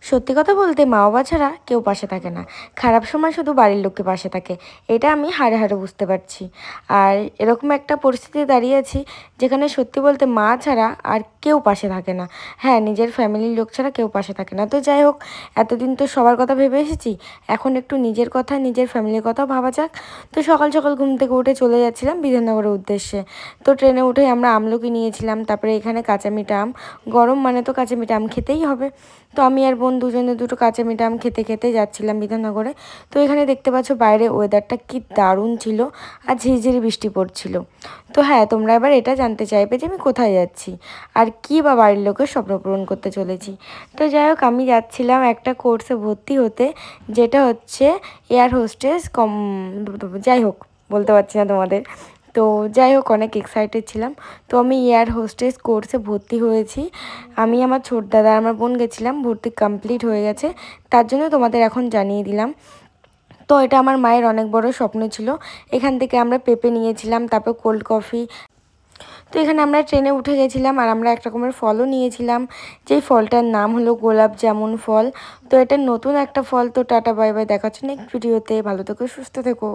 সত্যি কথা বলতে মা বাবা ছাড়া কেউ পাশে থাকে না। খারাপ সময় শুধু বাড়ির লোককে পাশে থাকে। এটা আমি হাড়ে হাড়ে বুঝতে পারছি। আর এরকম একটা পরিস্থিতিতে দাঁড়িয়ে আছি যেখানে সত্যি বলতে মা ছাড়া আর কেউ পাশে থাকে না। হ্যাঁ, নিজের ফ্যামিলির লোক ছাড়া কেউ পাশে থাকে না। তো যাই হোক, এতদিন তো সবার কথা ভেবে এসেছি, এখন একটু নিজের কথা, নিজের ফ্যামিলির কথাও ভাবা যাক। তো সকাল সকাল ঘুম থেকে উঠে চলে যাচ্ছিলাম বিধাননগরের উদ্দেশ্যে। তো ট্রেনে উঠে আমরা আমলকি নিয়েছিলাম, তারপরে এখানে কাঁচা মিঠা আম, গরম মানে তো কাঁচা মিঠা আম খেতেই হবে। তো আমি আর বোন দুজনে দুটো কাঁচা মিঠা আম খেতে খেতে যাচ্ছিলাম বিধাননগরে। তো এখানে দেখতে পাচ্ছ বাইরে ওয়েদারটা কি দারুণ ছিল, আর ঝিরঝিরি বৃষ্টি পড়ছিল। তো হ্যাঁ, তোমরা এবার এটা জানতে চাইবে যে আমি কোথায় যাচ্ছি আর কি বা বাড়ির লোকের স্বপ্ন পূরণ করতে চলেছি। তো যাই হোক, আমি যাচ্ছিলাম একটা কোর্সে ভর্তি হতে, যেটা হচ্ছে এয়ার হোস্টেস যাই হোক, বলতে পারছি না তোমাদের। তো যাই হোক, অনেক এক্সাইটেড ছিলাম। তো আমি এয়ার হোস্টেস কোর্সে ভর্তি হয়েছি। আমি, আমার ছোট দাদা, আমার বোন গেছিলাম, ভর্তি কমপ্লিট হয়ে গেছে। তার জন্য তোমাদের এখন জানিয়ে দিলাম। তো এটা আমার মায়ের অনেক বড় স্বপ্ন ছিল। এখান থেকে আমরা পেঁপে নিয়েছিলাম, তারপর কোল্ড কফি। তো এখানে আমরা ট্রেনে উঠে গেছিলাম, আর আমরা এক রকমের ফলও নিয়েছিলাম, যেই ফলটার নাম হলো গোলাপ জামুন ফল। তো এটা নতুন একটা ফল। তো টাটা বাই বাই, দেখাচ্ছ নেক্সট ভিডিওতে। ভালো থেকো, সুস্থ থেকো।